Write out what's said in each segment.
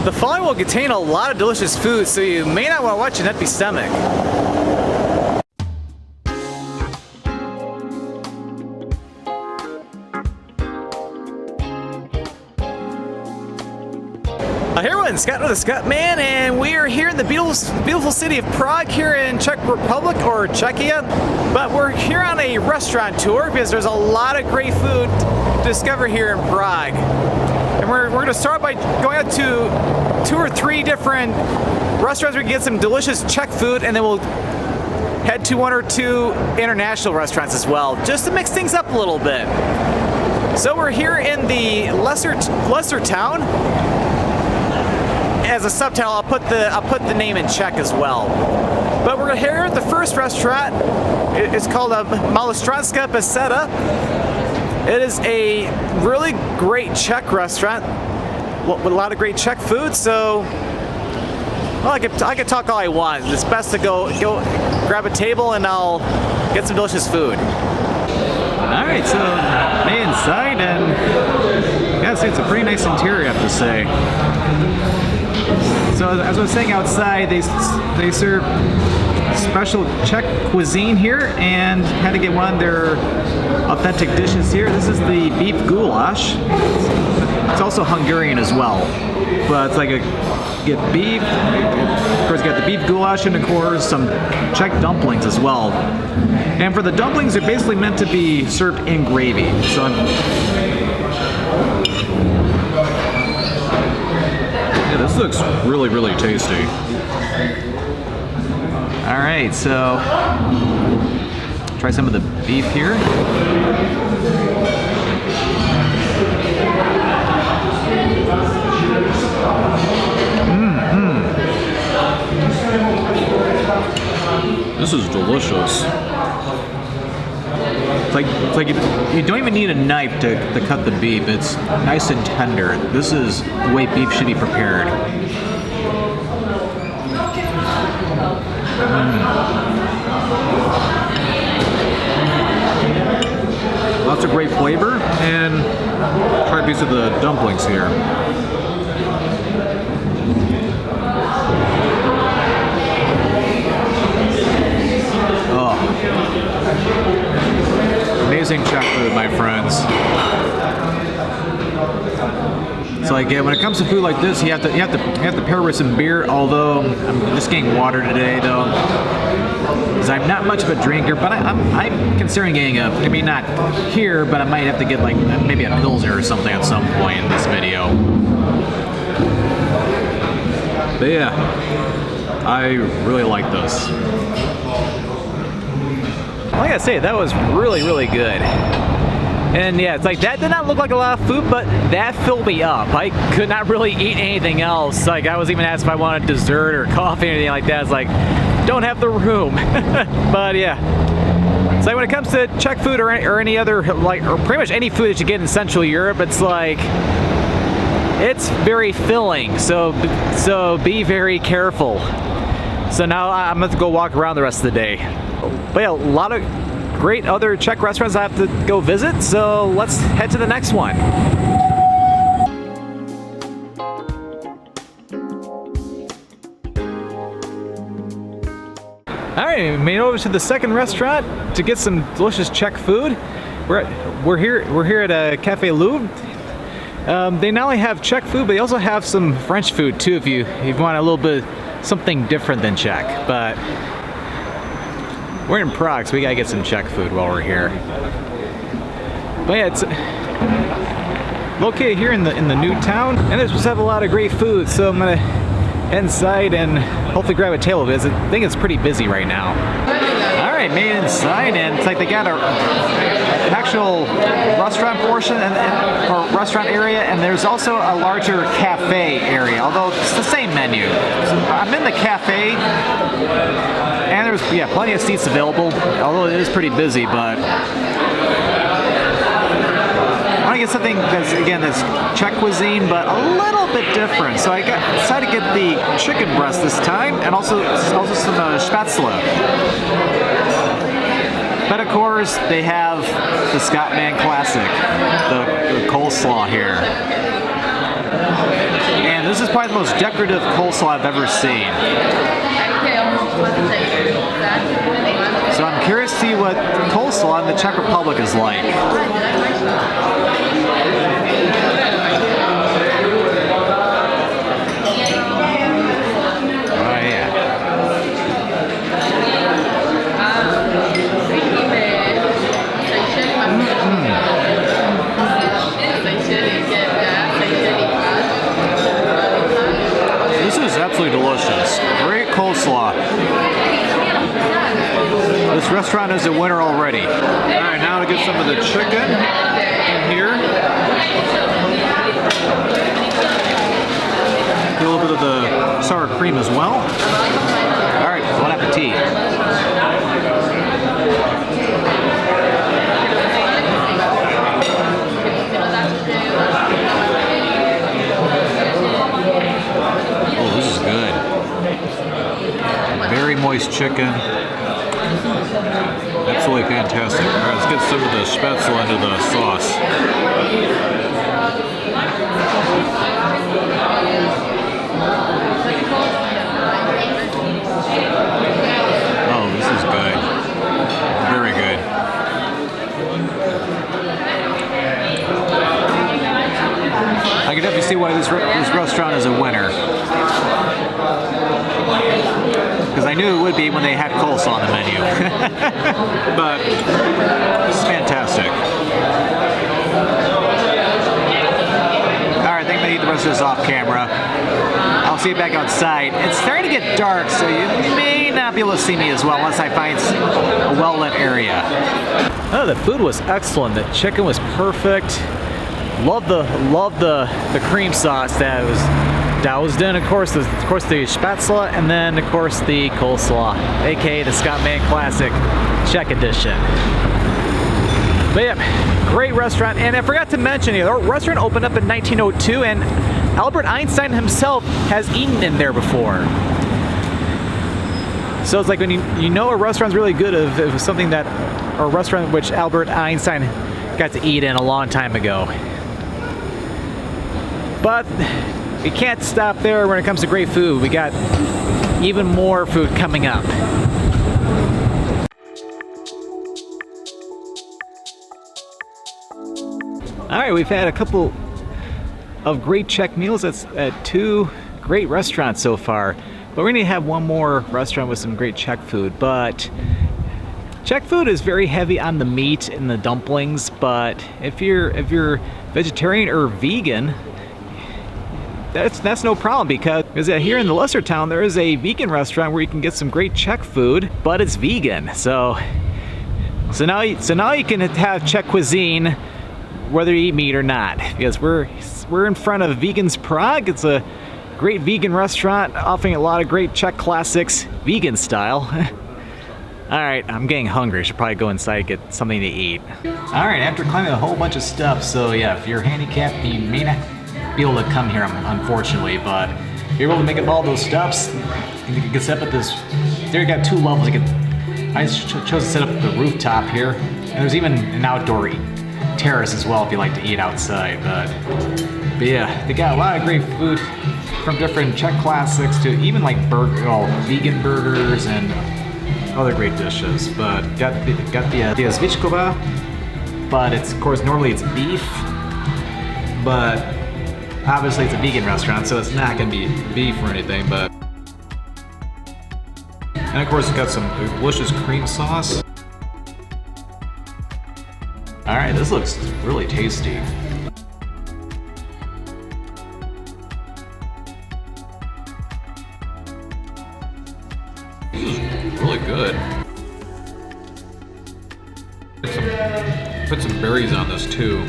The following will contain a lot of delicious food, so you may not want to watch an empty stomach. Hey everyone, Scott with the Scott Man, and we are here in the beautiful city of Prague here in Czech Republic, or Czechia. But we're here on a restaurant tour because there's a lot of great food to discover here in Prague. And we're going to start by going out to 2 or 3 different restaurants where we can get some delicious Czech food, and then we'll head to 1 or 2 international restaurants as well, just to mix things up a little bit. So we're here in the Lesser Town. As a subtitle, I'll put the name in Czech as well. But we're here at the first restaurant. It's called Malostranska Beseda. It is a really great Czech restaurant with a lot of great Czech food. So, well, I could talk all I want. It's best to go grab a table and I'll get some delicious food. All right, so way inside, and yeah, it's a pretty nice interior, I have to say. So as I was saying, outside they serve special Czech cuisine here, and had to get one of their authentic dishes here. This is the beef goulash. It's also Hungarian as well, but it's like you get beef. Of course, you got the beef goulash, and of course some Czech dumplings as well. And for the dumplings, they're basically meant to be served in gravy. So this looks really, really tasty. All right, so try some of the beef here. This is delicious. It's like you don't even need a knife to cut the beef. It's nice and tender. This is the way beef should be prepared. Lots of great flavor, and try a piece of the dumplings here. Amazing Czech food, my friends. So like, yeah, when it comes to food like this, you have to pair with some beer. Although I'm just getting water today, though, because I'm not much of a drinker. But I'm considering getting a, maybe not here, but I might have to get like maybe a Pilsner or something at some point in this video. But yeah, I really like this. Like I say, that was really, really good. And yeah, it's like that did not look like a lot of food, but that filled me up. I could not really eat anything else. Like, I was even asked if I wanted dessert or coffee or anything like that. It's like, don't have the room. But yeah, it's like when it comes to Czech food or any other, like, or pretty much any food that you get in Central Europe, it's like, it's very filling. So be very careful. So now I'm going to go walk around the rest of the day. But yeah, a lot of great other Czech restaurants I have to go visit, so let's head to the next one. Alright, we made it over to the second restaurant to get some delicious Czech food. We're here at Cafe Louvre. They not only have Czech food, but they also have some French food too, if you want a little bit something different than Czech. But we're in Prague, so we gotta get some Czech food while we're here. But yeah, it's located here in the new town, and they're supposed to have a lot of great food. So I'm gonna head inside and hopefully grab a table visit. I think it's pretty busy right now. All right, made it inside, and it's like they got an actual restaurant portion or restaurant area, and there's also a larger cafe area. Although it's the same menu. So I'm in the cafe. And there's, yeah, plenty of seats available, although it is pretty busy, but I want to get something that's Czech cuisine, but a little bit different. So I decided to get the chicken breast this time, and also some spatzle. But of course, they have the Scott Man classic, the coleslaw here. And this is probably the most decorative coleslaw I've ever seen. So I'm curious to see what coleslaw in the Czech Republic is like. Absolutely delicious. Great coleslaw. This restaurant is a winner already. Alright, now to get some of the chicken in here. Get a little bit of the sour cream as well. Alright, bon appetit. Very moist chicken. Absolutely fantastic. Alright, let's get some of the spatzle into the sauce. Oh, this is good. Very good. I can definitely see why this restaurant is a winner. Because I knew it would be when they had coleslaw on the menu. But this is fantastic. Alright, I think I need the rest of this off camera. I'll see you back outside. It's starting to get dark, so you may not be able to see me as well unless I find a well-lit area. Oh, the food was excellent. The chicken was perfect. Love the cream sauce that was doused in, of course the spatzle, and then of course the coleslaw, aka the Scotsman Classic Czech edition. But yeah, great restaurant. And I forgot to mention, the restaurant opened up in 1902, and Albert Einstein himself has eaten in there before. So it's like when you know a restaurant's really good if it was something that, or a restaurant which Albert Einstein got to eat in a long time ago. But we can't stop there when it comes to great food. We got even more food coming up. Alright, we've had a couple of great Czech meals at two great restaurants so far. But we're going to have one more restaurant with some great Czech food. But Czech food is very heavy on the meat and the dumplings. But if you're vegetarian or vegan, that's no problem, because here in the Lesser Town there is a vegan restaurant where you can get some great Czech food, but it's vegan. So now you can have Czech cuisine whether you eat meat or not, because we're in front of Vegans Prague. It's a great vegan restaurant offering a lot of great Czech classics, vegan style. Alright, I'm getting hungry. I should probably go inside and get something to eat. Alright, after climbing a whole bunch of steps, so yeah, if you're handicapped, you may not be able to come here, unfortunately, but if you're able to make up all those steps, you can set up at this. There you got two levels. I chose to set up the rooftop here, and there's even an outdoor terrace as well if you like to eat outside. But yeah, they got a lot of great food from different Czech classics to even like vegan burgers and other great dishes. But got the svickova, but of course normally it's beef, but obviously it's a vegan restaurant, so it's not going to be beef or anything. But and of course it's got some delicious cream sauce. All right, this looks really tasty. This is really good. Put some berries on this too.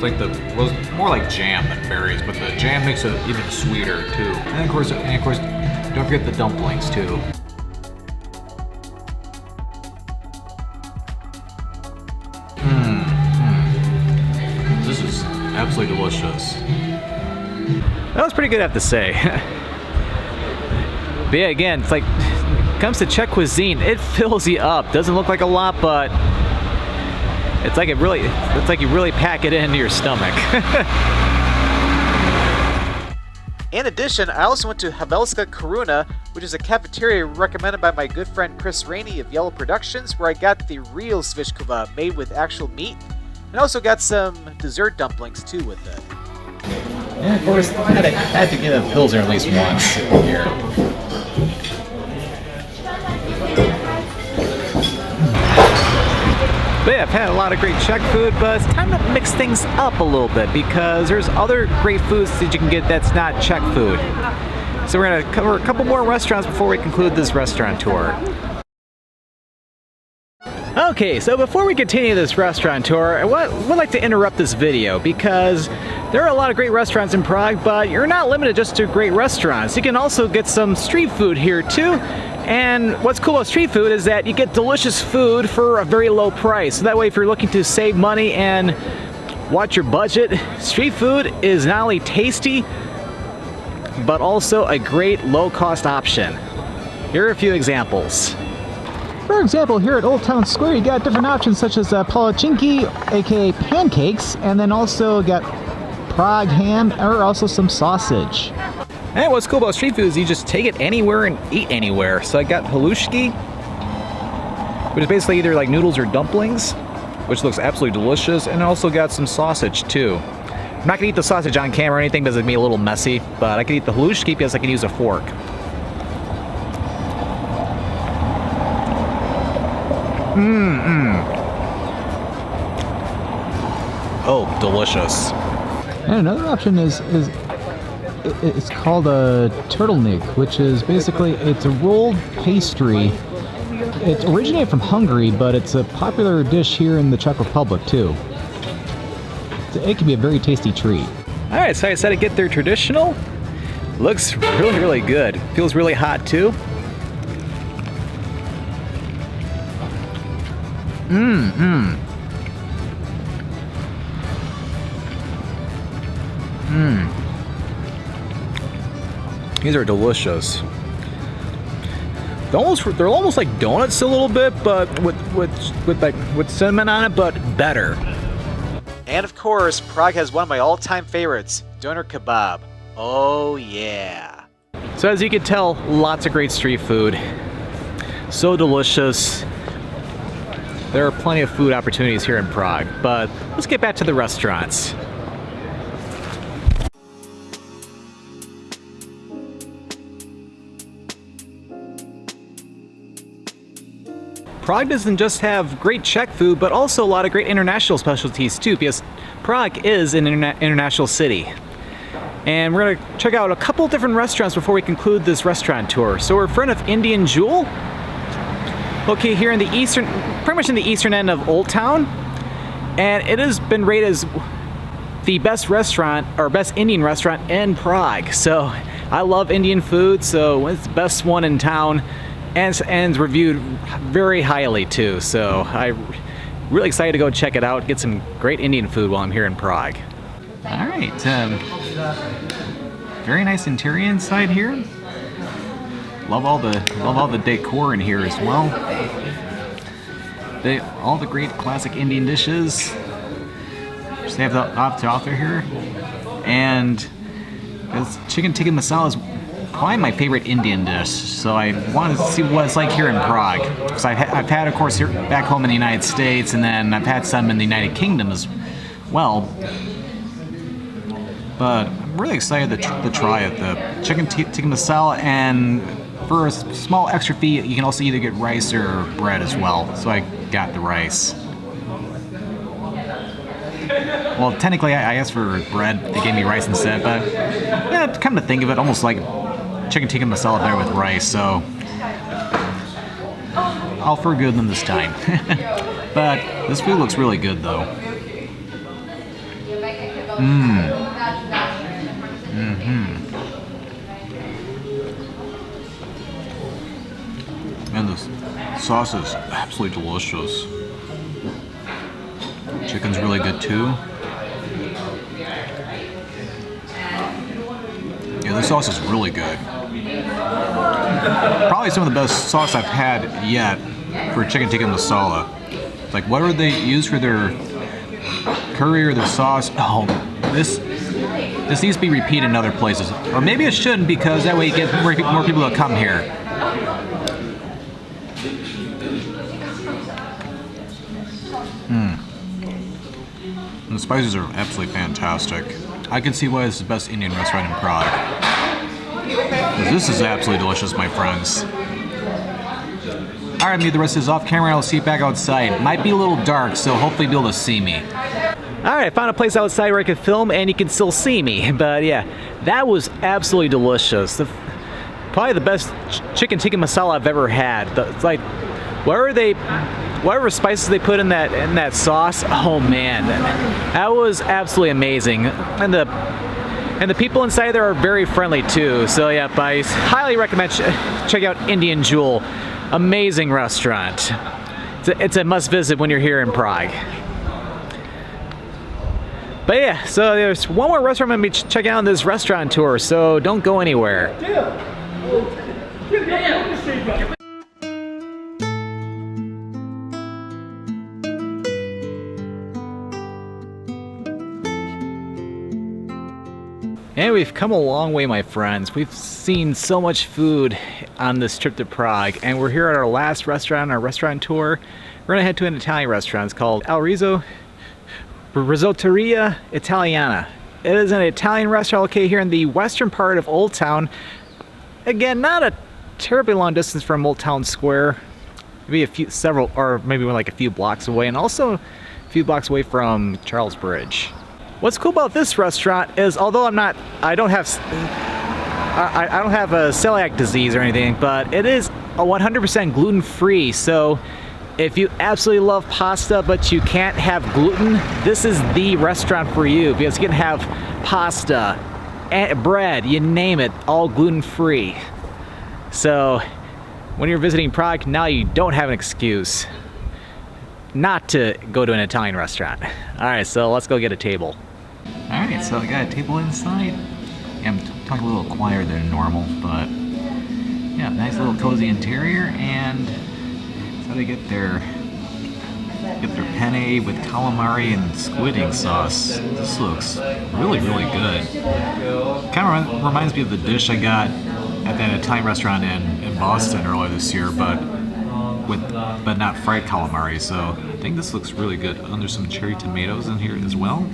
It's more like jam than berries, but the jam makes it even sweeter too. And of course, don't forget the dumplings too. This is absolutely delicious. That was pretty good, I have to say. But yeah, again, it's like, when it comes to Czech cuisine, it fills you up. Doesn't look like a lot, but it's like you really pack it into your stomach. In addition, I also went to Havelska Koruna, which is a cafeteria recommended by my good friend Chris Rainey of Yellow Productions, where I got the real svickova made with actual meat, and also got some dessert dumplings too with it. And of course, I had to get a Pilsner at least once here. But yeah, I've had a lot of great Czech food, but it's time to mix things up a little bit because there's other great foods that you can get that's not Czech food. So we're going to cover a couple more restaurants before we conclude this restaurant tour. Okay, so before we continue this restaurant tour, I would like to interrupt this video because there are a lot of great restaurants in Prague, but you're not limited just to great restaurants. You can also get some street food here too. And what's cool about street food is that you get delicious food for a very low price. So that way, if you're looking to save money and watch your budget, street food is not only tasty, but also a great low-cost option. Here are a few examples. For example, here at Old Town Square, you got different options such as palachinki, aka pancakes, and then also got Prague ham, or also some sausage. And what's cool about street food is you just take it anywhere and eat anywhere. So I got halushki, which is basically either like noodles or dumplings, which looks absolutely delicious, and I also got some sausage too. I'm not gonna eat the sausage on camera or anything because it'd be a little messy, but I can eat the halushki because I can use a fork. Oh, delicious. And another option is it's called a turtleneck, which is basically, it's a rolled pastry. It originated from Hungary, but it's a popular dish here in the Czech Republic too. It can be a very tasty treat. All right, so I decided to get their traditional. Looks really, really good. Feels really hot too. These are delicious. They're almost like donuts a little bit, but with cinnamon on it, but better. And of course, Prague has one of my all-time favorites, doner kebab. Oh yeah. So as you can tell, lots of great street food. So delicious. There are plenty of food opportunities here in Prague, but let's get back to the restaurants. Prague doesn't just have great Czech food, but also a lot of great international specialties too, because Prague is an international city. And we're gonna check out a couple different restaurants before we conclude this restaurant tour. So we're in front of Indian Jewel, located here in the eastern, pretty much in the eastern end of Old Town. And it has been rated as the best restaurant, or best Indian restaurant in Prague. So I love Indian food, so it's the best one in town. And reviewed very highly too, so I'm really excited to go check it out, get some great Indian food while I'm here in Prague. All right, very nice interior inside here. Love all the decor in here as well. All the great classic Indian dishes. Just have the author here, and this chicken tikka masala is probably my favorite Indian dish, so I wanted to see what it's like here in Prague. Because I've had, of course, here back home in the United States, and then I've had some in the United Kingdom as well. But I'm really excited to try it. The chicken tikka masala, and for a small extra fee, you can also either get rice or bread as well. So I got the rice. Well, technically, I asked for bread. They gave me rice instead, but yeah, come to think of it, almost like chicken tikka masala there with rice, so I'll forgive them this time. But this food looks really good though. And the sauce is absolutely delicious. Chicken's really good too. Yeah, this sauce is really good. probably some of the best sauce I've had yet for chicken tikka masala. Like, whatever they use for their curry or their sauce, oh, this needs to be repeated in other places. Or maybe it shouldn't, because that way you get more people to come here. And the spices are absolutely fantastic. I can see why this is the best Indian restaurant in Prague. This is absolutely delicious, my friends. Alright, I'm gonna do the rest of this off camera. I'll see you back outside. Might be a little dark, so hopefully you'll be able to see me. Alright, I found a place outside where I could film and you can still see me. But yeah, that was absolutely delicious. Probably the best chicken tikka masala I've ever had. It's like, whatever spices they put in that sauce, oh man, that was absolutely amazing. And the people inside there are very friendly too. So yeah, I highly recommend check out Indian Jewel. Amazing restaurant. It's a must visit when you're here in Prague. But yeah, so there's one more restaurant I'm gonna be checking out on this restaurant tour, so don't go anywhere. And we've come a long way, my friends. We've seen so much food on this trip to Prague, and we're here at our last restaurant, our restaurant tour. We're gonna head to an Italian restaurant. It's called Alriso, Risotteria Italiana. It is an Italian restaurant located here in the western part of Old Town. Again, not a terribly long distance from Old Town Square. Maybe a few blocks away, and also a few blocks away from Charles Bridge. What's cool about this restaurant is, although I don't have a celiac disease or anything, but it is a 100% gluten-free. So if you absolutely love pasta but you can't have gluten, this is the restaurant for you, because you can have pasta, and bread, you name it, all gluten-free. So when you're visiting Prague, now you don't have an excuse not to go to an Italian restaurant. All right, so let's go get a table. All right, so I got a table inside. Yeah, I'm talking a little quieter than normal, but yeah, nice little cozy interior, and so they get their penne with calamari and squid ink sauce. This looks really, really good. Kind of reminds me of the dish I got at that Italian restaurant in Boston earlier this year, but not fried calamari. So I think this looks really good. And there's some cherry tomatoes in here as well.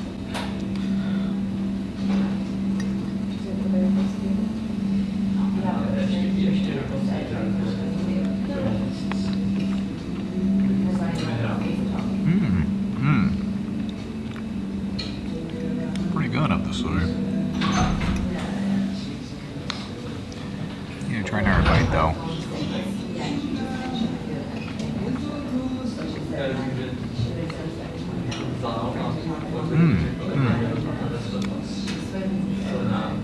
Pretty good up this way. Yeah, try another bite though.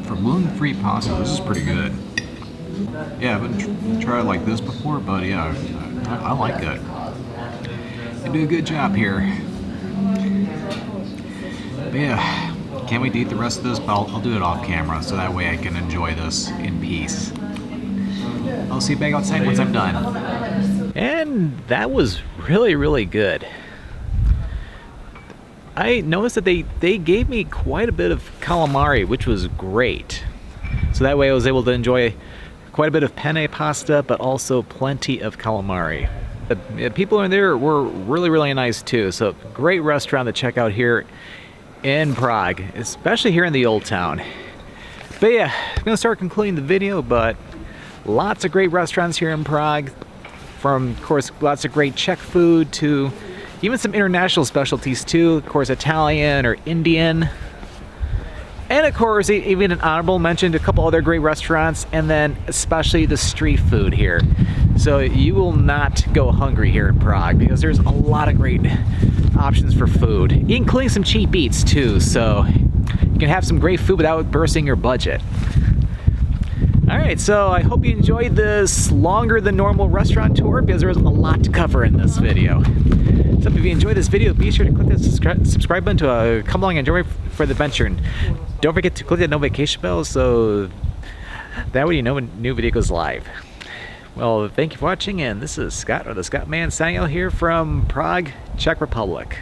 For gluten-free pasta, this is pretty good. Yeah, I haven't tried it like this before, but yeah, I like it. They do a good job here. But yeah, can't wait to eat the rest of this, but I'll do it off camera, so that way I can enjoy this in peace. I'll see you back outside once I'm done. And that was really, really good. I noticed that they gave me quite a bit of calamari, which was great. So that way I was able to enjoy quite a bit of penne pasta, but also plenty of calamari. The people in there were really, really nice too. So great restaurant to check out here in Prague, especially here in the Old Town. But yeah, I'm gonna start concluding the video, but lots of great restaurants here in Prague. From, of course, lots of great Czech food to even some international specialties too, of course Italian or Indian. And of course, even an honorable mention to a couple other great restaurants, and then especially the street food here. So you will not go hungry here in Prague, because there's a lot of great options for food, including some cheap eats too, so you can have some great food without bursting your budget. Alright, so I hope you enjoyed this longer than normal restaurant tour, because there was a lot to cover in this video. So if you enjoyed this video, be sure to click that subscribe button to come along and join me for the adventure. And don't forget to click that notification bell, so that way you know when a new video goes live. Well, thank you for watching, and this is Scott, or the Scott Man, signing out here from Prague, Czech Republic.